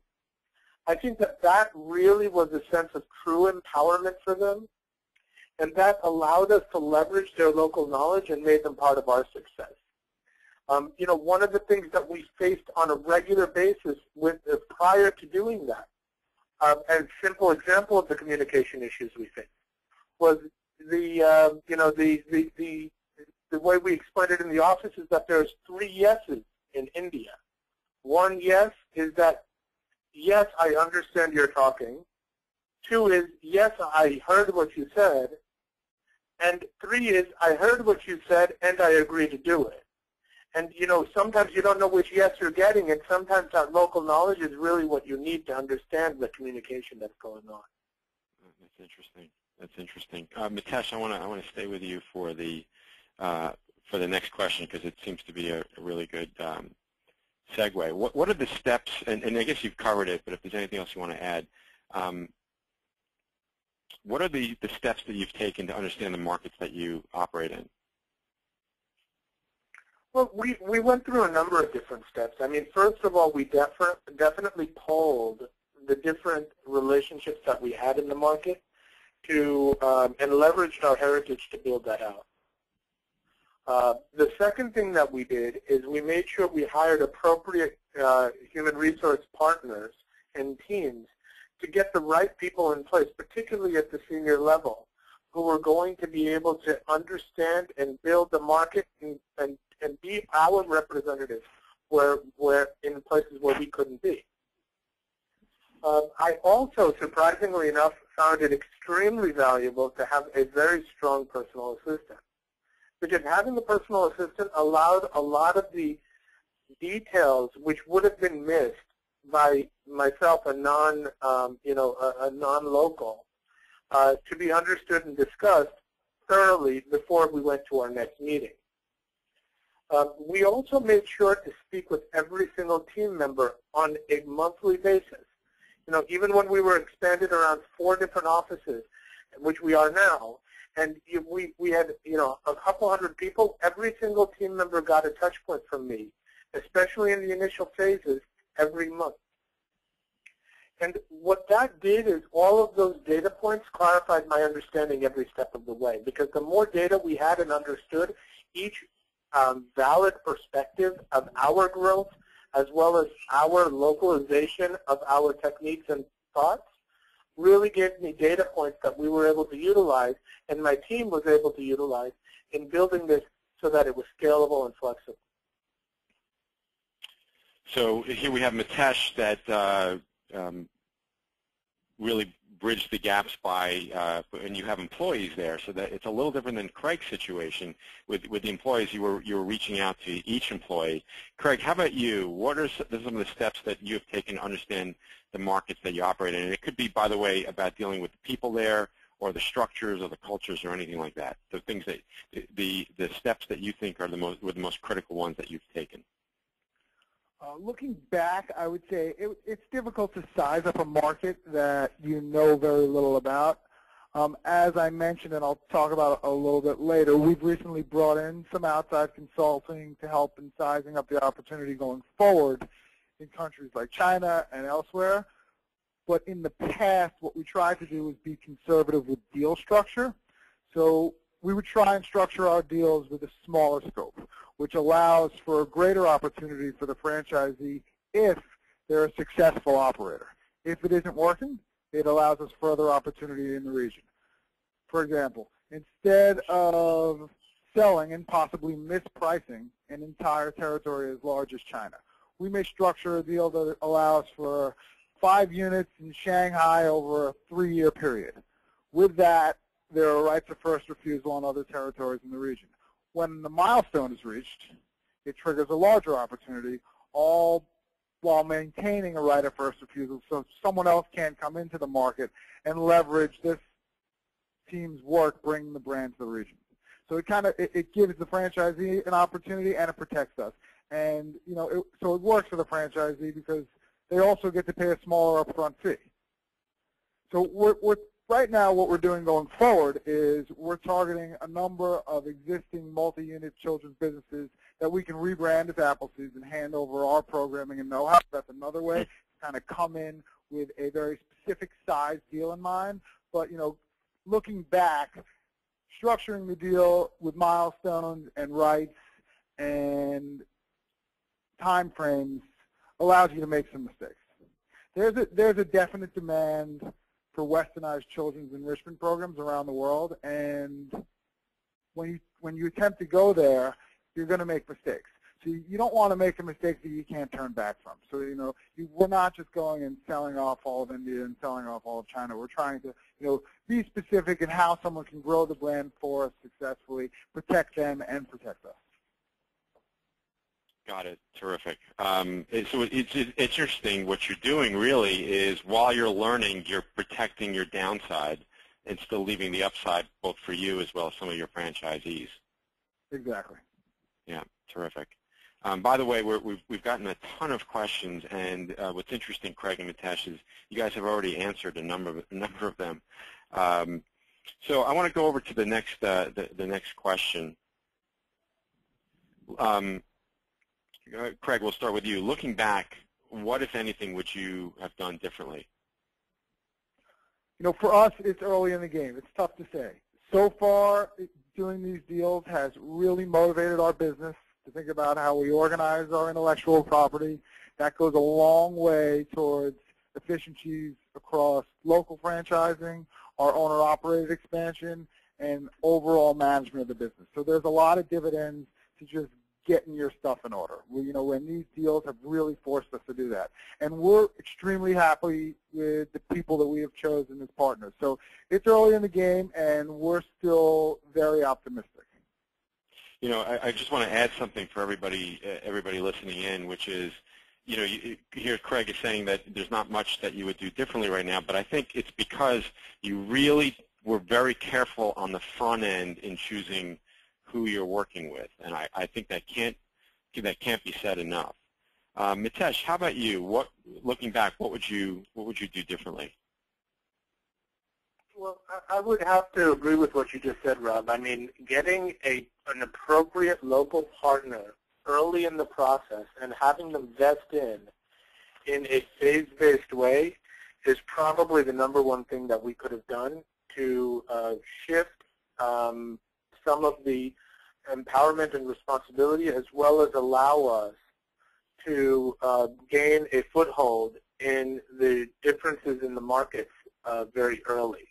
I think that that really was a sense of true empowerment for them. And that allowed us to leverage their local knowledge and made them part of our success. One of the things that we faced on a regular basis prior to doing that, a simple example of the communication issues we faced, was the way we explained it in the office is that there's 3 yeses in India. One yes is that, yes, I understand you're talking. 2 is, yes, I heard what you said. And 3 is, I heard what you said and I agree to do it. And, sometimes you don't know which yes you're getting, and sometimes that local knowledge is really what you need to understand the communication that's going on. That's interesting. That's interesting. Mitesh, I want to stay with you for the next question because it seems to be a really good segue. What are the steps, and I guess you've covered it, but if there's anything else you want to add, what are the steps that you've taken to understand the markets that you operate in? Well, we went through a number of different steps. I mean, first of all, we definitely polled the different relationships that we had in the market to and leveraged our heritage to build that out. The second thing that we did is we made sure we hired appropriate human resource partners and teams to get the right people in place, particularly at the senior level, who were going to be able to understand and build the market and be our representatives where in places where we couldn't be. I also, surprisingly enough, found it extremely valuable to have a very strong personal assistant. Because having the personal assistant allowed a lot of the details which would have been missed by myself, a non-local, to be understood and discussed thoroughly before we went to our next meeting. We also made sure to speak with every single team member on a monthly basis. Even when we were expanded around 4 different offices, which we are now, and we had, a couple hundred people, every single team member got a touch point from me, especially in the initial phases, every month. And what that did is all of those data points clarified my understanding every step of the way, because the more data we had and understood, each valid perspective of our growth, as well as our localization of our techniques and thoughts, really gave me data points that we were able to utilize and my team was able to utilize in building this so that it was scalable and flexible. So here we have Mitesh that really bridge the gaps by, and you have employees there, so that it's a little different than Craig's situation. With the employees, you were reaching out to each employee. Craig, how about you? What are some of the steps that you have taken to understand the markets that you operate in? And it could be, by the way, about dealing with the people there, or the structures, or the cultures, or anything like that. The things that the steps that you think are the most critical ones that you've taken. Looking back, I would say it's difficult to size up a market that you know very little about. As I mentioned, and I'll talk about it a little bit later, we've recently brought in some outside consulting to help in sizing up the opportunity going forward in countries like China and elsewhere. But in the past, what we tried to do was be conservative with deal structure. So we would try and structure our deals with a smaller scope, which allows for a greater opportunity for the franchisee if they're a successful operator. If it isn't working, it allows us further opportunity in the region. For example, instead of selling and possibly mispricing an entire territory as large as China, we may structure a deal that allows for 5 units in Shanghai over a 3-year period. With that, there are rights of first refusal on other territories in the region. When the milestone is reached, it triggers a larger opportunity, all while maintaining a right of first refusal, so someone else can come into the market and leverage this team's work bringing the brand to the region. So it gives the franchisee an opportunity, and it protects us. And so it works for the franchisee because they also get to pay a smaller upfront fee. So right now, what we're doing going forward is we're targeting a number of existing multi-unit children's businesses that we can rebrand as Appleseeds and hand over our programming and know-how. That's another way to kind of come in with a very specific size deal in mind. But looking back, structuring the deal with milestones and rights and time frames allows you to make some mistakes. There's a definite demand for westernized children's enrichment programs around the world, and when you attempt to go there, you're going to make mistakes. So you don't want to make a mistake that you can't turn back from. So we're not just going and selling off all of India and selling off all of China. We're trying to be specific in how someone can grow the brand for us successfully, protect them, and protect us. Got it. Terrific. So it's interesting. What you're doing really is while you're learning, you're protecting your downside and still leaving the upside both for you as well as some of your franchisees. Exactly. Yeah, terrific. By the way, we've gotten a ton of questions, and what's interesting, Craig and Mitesh, is you guys have already answered a number of them. So I want to go over to the next question. Craig, we'll start with you. Looking back, what, if anything, would you have done differently? For us, it's early in the game. It's tough to say. So far, doing these deals has really motivated our business to think about how we organize our intellectual property. That goes a long way towards efficiencies across local franchising, our owner-operated expansion, and overall management of the business. So there's a lot of dividends to just getting your stuff in order. When these deals have really forced us to do that. And we're extremely happy with the people that we have chosen as partners. So it's early in the game, and we're still very optimistic. I just want to add something for everybody listening in, which is, here Craig is saying that there's not much that you would do differently right now, but I think it's because you really were very careful on the front end in choosing who you're working with, and I think that can't be said enough. Mitesh, how about you? Looking back, what would you do differently? Well, I would have to agree with what you just said, Rob. I mean, getting an appropriate local partner early in the process and having them vest in a phase-based way is probably the #1 thing that we could have done to shift some of the empowerment and responsibility, as well as allow us to gain a foothold in the differences in the markets very early.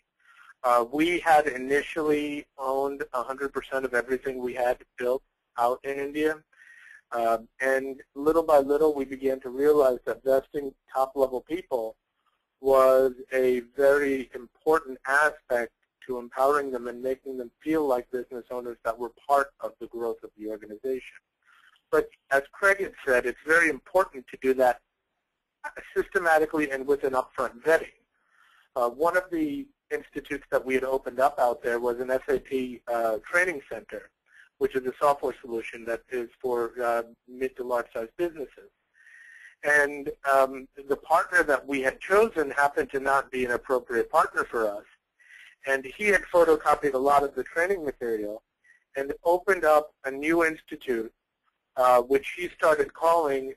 We had initially owned 100% of everything we had built out in India, and little by little we began to realize that vesting top-level people was a very important aspect to empowering them and making them feel like business owners that were part of the growth of the organization. But as Craig had said, it's very important to do that systematically and with an upfront vetting. One of the institutes that we had opened up out there was an SAP training center, which is a software solution that is for mid to large-sized businesses. And the partner that we had chosen happened to not be an appropriate partner for us. And he had photocopied a lot of the training material and opened up a new institute, which he started calling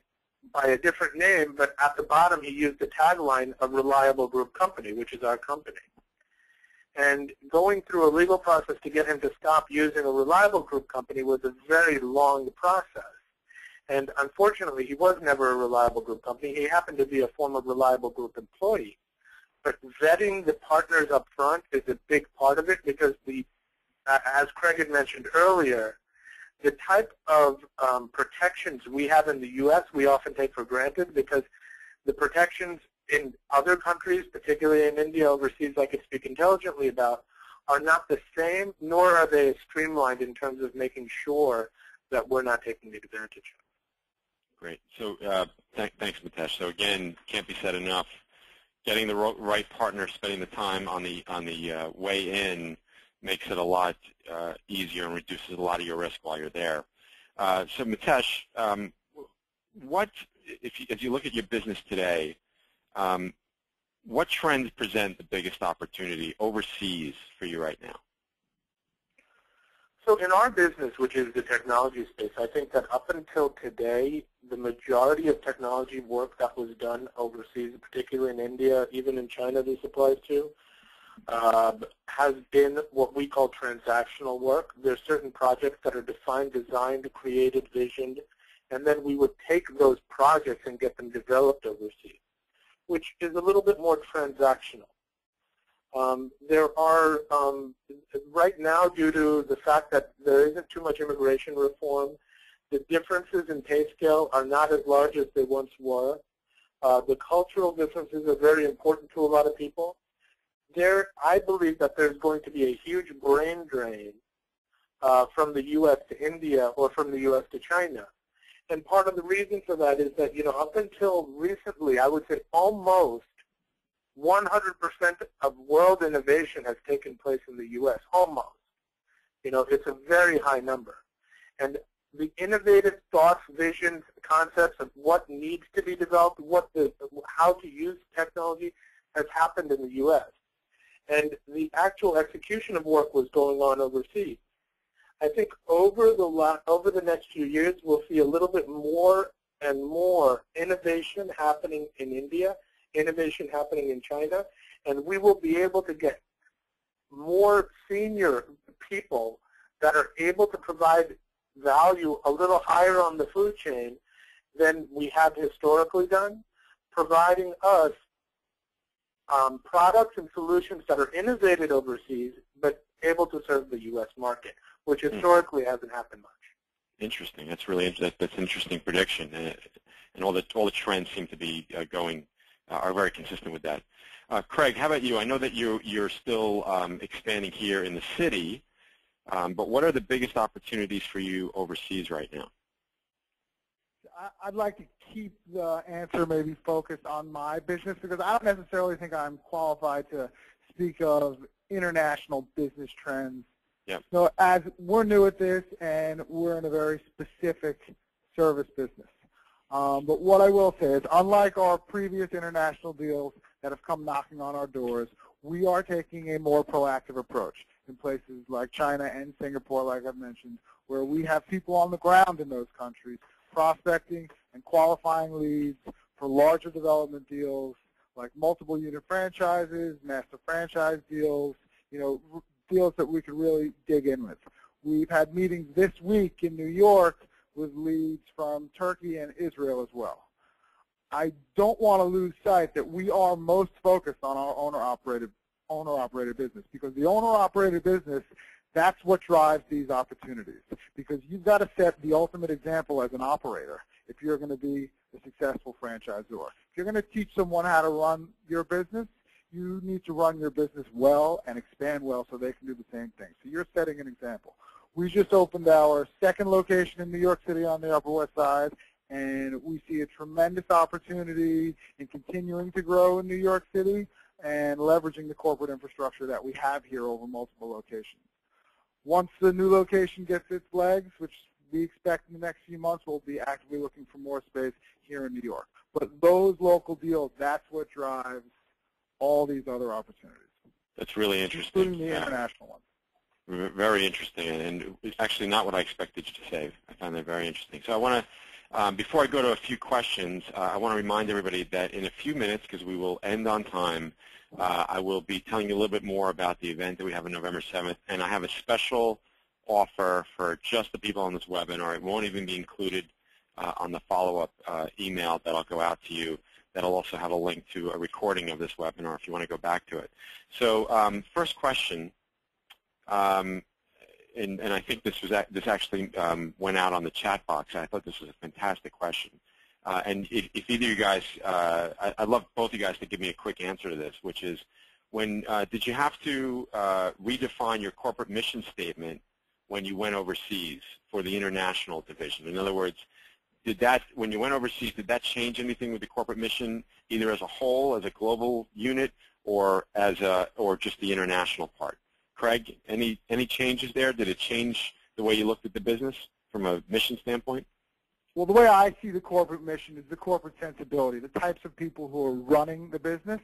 by a different name, but at the bottom he used the tagline of Reliable Group Company, which is our company. And going through a legal process to get him to stop using a Reliable Group Company was a very long process. And unfortunately, he was never a Reliable Group Company. He happened to be a former Reliable Group employee. But vetting the partners up front is a big part of it because, as Craig had mentioned earlier, the type of protections we have in the U.S. we often take for granted because the protections in other countries, particularly in India, overseas, I could speak intelligently about, are not the same, nor are they streamlined in terms of making sure that we're not taking advantage of. Great. So thanks, Mitesh. So again, can't be said enough. Getting the right partner, spending the time on the way in makes it a lot easier and reduces a lot of your risk while you're there. So Mitesh, as you look at your business today, what trends present the biggest opportunity overseas for you right now? So in our business, which is the technology space, I think that up until today, the majority of technology work that was done overseas, particularly in India, even in China this applies to, has been what we call transactional work. There's certain projects that are defined, designed, created, visioned, and then we would take those projects and get them developed overseas, which is a little bit more transactional. There are, right now, due to the fact that there isn't too much immigration reform, the differences in pay scale are not as large as they once were. The cultural differences are very important to a lot of people. I believe that there's going to be a huge brain drain from the U.S. to India or from the U.S. to China. And part of the reason for that is that, up until recently, I would say almost 100% of world innovation has taken place in the U.S., almost. It's a very high number. And the innovative thoughts, visions, concepts of what needs to be developed, how to use technology has happened in the U.S. And the actual execution of work was going on overseas. I think over the next few years, we'll see a little bit more and more innovation happening in India, innovation happening in China, and we will be able to get more senior people that are able to provide value a little higher on the food chain than we have historically done, providing us products and solutions that are innovated overseas but able to serve the U.S. market, which historically hasn't happened much. Interesting. That's really that's an interesting prediction, and all the trends seem to be are very consistent with that. Craig, how about you? I know that you're still expanding here in the city, but what are the biggest opportunities for you overseas right now? I'd like to keep the answer maybe focused on my business because I don't necessarily think I'm qualified to speak of international business trends. Yep. So as we're new at this and we're in a very specific service business. But what I will say is, unlike our previous international deals that have come knocking on our doors, we are taking a more proactive approach in places like China and Singapore, like I've mentioned, where we have people on the ground in those countries prospecting and qualifying leads for larger development deals like multiple unit franchises, master franchise deals, deals that we could really dig in with. We've had meetings this week in New York with leads from Turkey and Israel as well. I don't want to lose sight that we are most focused on our owner-operated business because the owner-operated business, that's what drives these opportunities because you've got to set the ultimate example as an operator. if you're going to be a successful franchisor. If you're going to teach someone how to run your business, you need to run your business well and expand well so they can do the same thing. So you're setting an example. We just opened our second location in New York City on the Upper West Side, and we see a tremendous opportunity in continuing to grow in New York City and leveraging the corporate infrastructure that we have here over multiple locations. Once the new location gets its legs, which we expect in the next few months, we'll be actively looking for more space here in New York. But those local deals, that's what drives all these other opportunities. That's really interesting. Including the international ones. Very interesting, and it's actually not what I expected you to say. I found that very interesting. So I want to, before I go to a few questions, I want to remind everybody that in a few minutes, because we will end on time, I will be telling you a little bit more about the event that we have on November 7th, and I have a special offer for just the people on this webinar. It won't even be included on the follow-up email that I'll go out to you. That'll also have a link to a recording of this webinar if you want to go back to it. So first question, and I think this actually went out on the chat box. I thought this was a fantastic question. And if either of you guys, I'd love both of you guys to give me a quick answer to this, which is, when did you have to redefine your corporate mission statement when you went overseas for the international division? In other words, when you went overseas, did that change anything with the corporate mission, either as a whole, as a global unit, or just the international part? Craig, any changes there? Did it change the way you looked at the business from a mission standpoint? Well, the way I see the corporate mission is the corporate sensibility, the types of people who are running the business.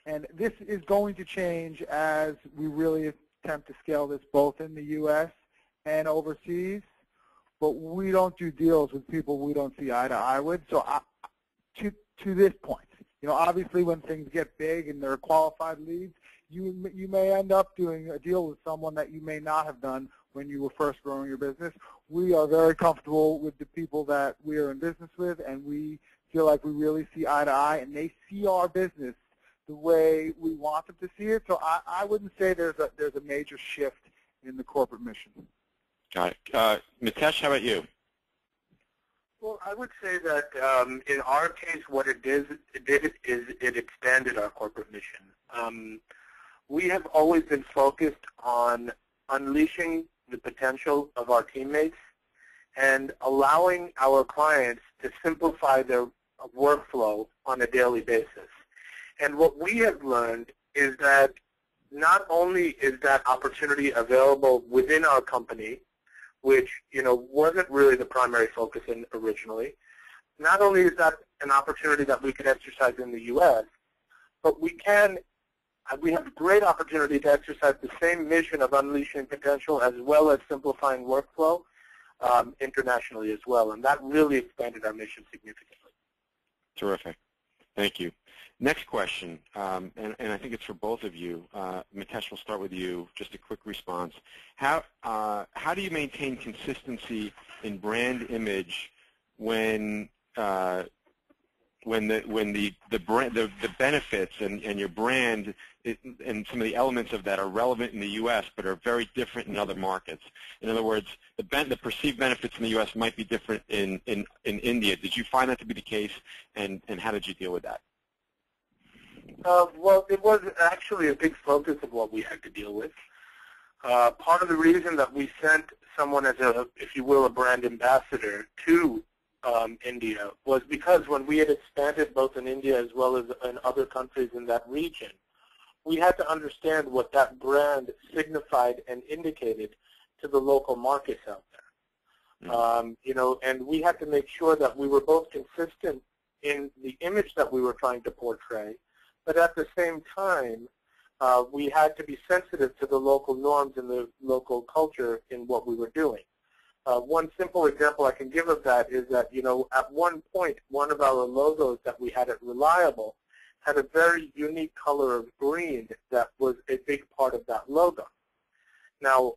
And this is going to change as we really attempt to scale this both in the U.S. and overseas. But we don't do deals with people we don't see eye to eye with. So to this point, obviously when things get big and there are qualified leads, you may end up doing a deal with someone that you may not have done when you were first growing your business. We are very comfortable with the people that we are in business with, and we feel like we really see eye to eye, and they see our business the way we want them to see it. So I wouldn't say there's a major shift in the corporate mission. Got it. Mitesh, how about you? Well, I would say that in our case, what it did is it expanded our corporate mission. We have always been focused on unleashing the potential of our teammates and allowing our clients to simplify their workflow on a daily basis. And what we have learned is that not only is that opportunity available within our company, which wasn't really the primary focus originally, not only is that an opportunity that we can exercise in the U.S., but we have a great opportunity to exercise the same mission of unleashing potential as well as simplifying workflow internationally as well. And that really expanded our mission significantly. Terrific. Thank you. Next question, and I think it's for both of you. Mitesh, we'll start with you. Just a quick response. How do you maintain consistency in brand image when the benefits and your brand and some of the elements of that are relevant in the U.S. but are very different in other markets? In other words, the perceived benefits in the U.S. might be different in India. Did you find that to be the case, and how did you deal with that? Well, it was actually a big focus of what we had to deal with. Part of the reason that we sent someone as if you will, a brand ambassador to India was because when we had expanded both in India as well as in other countries in that region, we had to understand what that brand signified and indicated to the local markets out there. And we had to make sure that we were both consistent in the image that we were trying to portray, but at the same time, we had to be sensitive to the local norms and the local culture in what we were doing. One simple example I can give of that is that, at one point, one of our logos that we had at Reliable had a very unique color of green that was a big part of that logo. Now,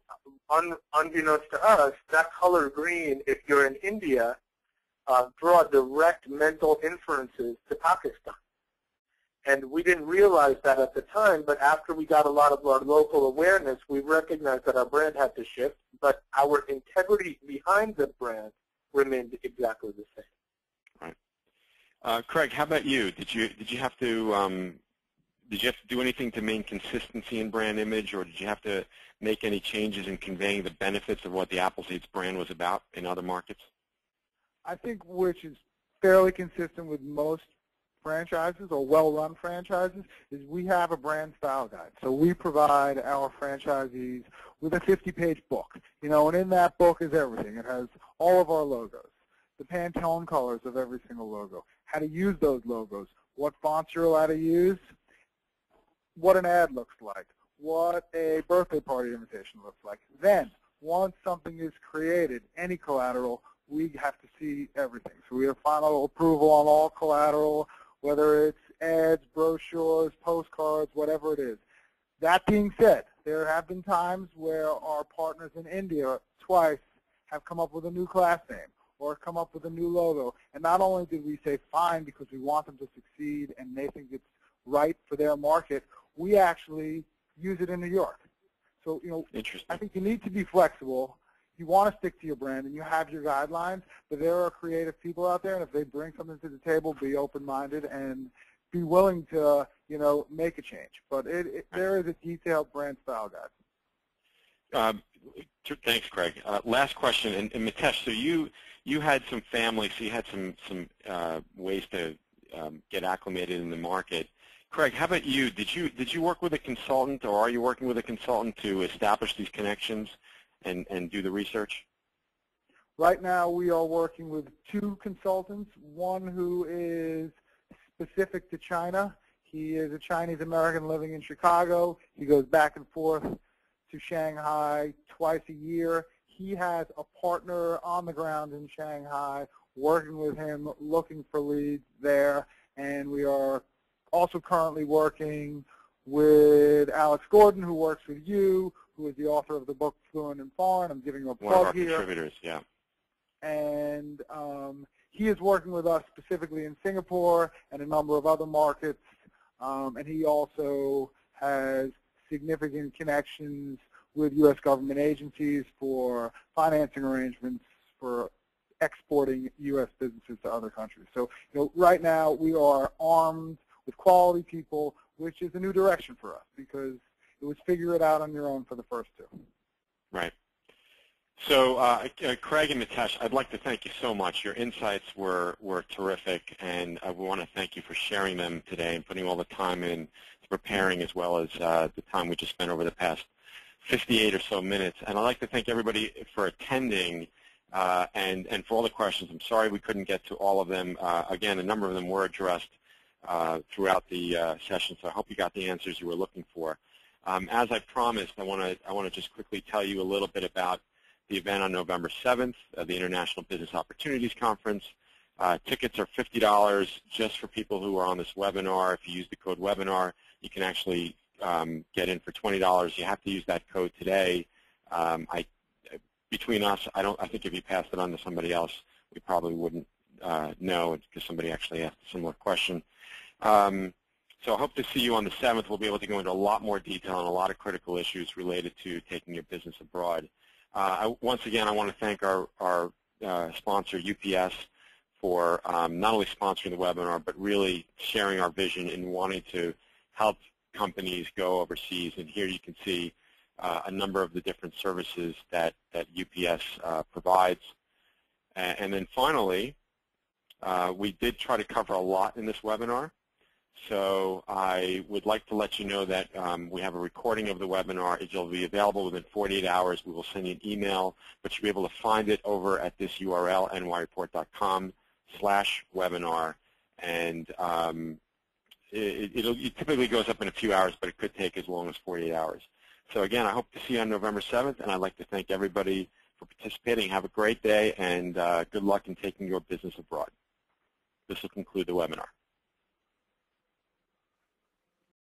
unbeknownst to us, that color green, if you're in India, draw direct mental inferences to Pakistan. And we didn't realize that at the time, but after we got a lot of our local awareness, we recognized that our brand had to shift, but our integrity behind the brand remained exactly the same. Craig, how about you? Did you have to do anything to maintain consistency in brand image, or did you have to make any changes in conveying the benefits of what the Appleseeds brand was about in other markets? I think which is fairly consistent with most franchises or well-run franchises is we have a brand style guide. So we provide our franchisees with a 50-page book, and in that book is everything. It has all of our logos, the Pantone colors of every single logo, how to use those logos, what fonts you're allowed to use, what an ad looks like, what a birthday party invitation looks like. Then, once something is created, any collateral, we have to see everything. So we have final approval on all collateral, whether it's ads, brochures, postcards, whatever it is. That being said, there have been times where our partners in India twice have come up with a new class name or come up with a new logo. And not only did we say fine because we want them to succeed and they think it's right for their market, we actually use it in New York. So, I think you need to be flexible. You want to stick to your brand, and you have your guidelines, but there are creative people out there, and if they bring something to the table, be open-minded and be willing to, make a change. But there is a detailed brand style guide. Thanks, Craig. Last question, and Mitesh, so you had some family, so you had some ways to get acclimated in the market. Craig, how about you? Did you work with a consultant, or are you working with a consultant to establish these connections and do the research? Right now we are working with 2 consultants, one who is specific to China. He is a Chinese American living in Chicago. He goes back and forth to Shanghai twice a year. He has a partner on the ground in Shanghai working with him, looking for leads there, and we are also currently working with Alex Gordon, who works with you, who is the author of the book Fluent and Foreign. I'm giving him a plug here. One of our here. Contributors, yeah. And he is working with us specifically in Singapore and a number of other markets. And he also has significant connections with U.S. government agencies for financing arrangements for exporting U.S. businesses to other countries. So, right now we are armed with quality people, which is a new direction for us because it was figure it out on your own for the first 2. Right. So, Craig and Mitesh, I'd like to thank you so much. Your insights were terrific, and we want to thank you for sharing them today and putting all the time in preparing, as well as the time we just spent over the past 58 or so minutes. And I'd like to thank everybody for attending and for all the questions. I'm sorry we couldn't get to all of them. Again, a number of them were addressed throughout the session, so I hope you got the answers you were looking for. As I promised, I want to just quickly tell you a little bit about the event on November 7th, the International Business Opportunities Conference. Tickets are $50 just for people who are on this webinar. If you use the code webinar, you can actually get in for $20. You have to use that code today. Between us, I think if you passed it on to somebody else, we probably wouldn't know because somebody actually asked a similar question. So I hope to see you on the 7th. We'll be able to go into a lot more detail on a lot of critical issues related to taking your business abroad. Once again, I want to thank our sponsor, UPS, for not only sponsoring the webinar, but really sharing our vision in wanting to help companies go overseas. And here you can see a number of the different services that UPS provides. And then finally, we did try to cover a lot in this webinar. So I would like to let you know that we have a recording of the webinar. It will be available within 48 hours. We will send you an email, but you'll be able to find it over at this URL, nyreport.com/webinar. And it typically goes up in a few hours, but it could take as long as 48 hours. So again, I hope to see you on November 7th, and I'd like to thank everybody for participating. Have a great day, and good luck in taking your business abroad. This will conclude the webinar.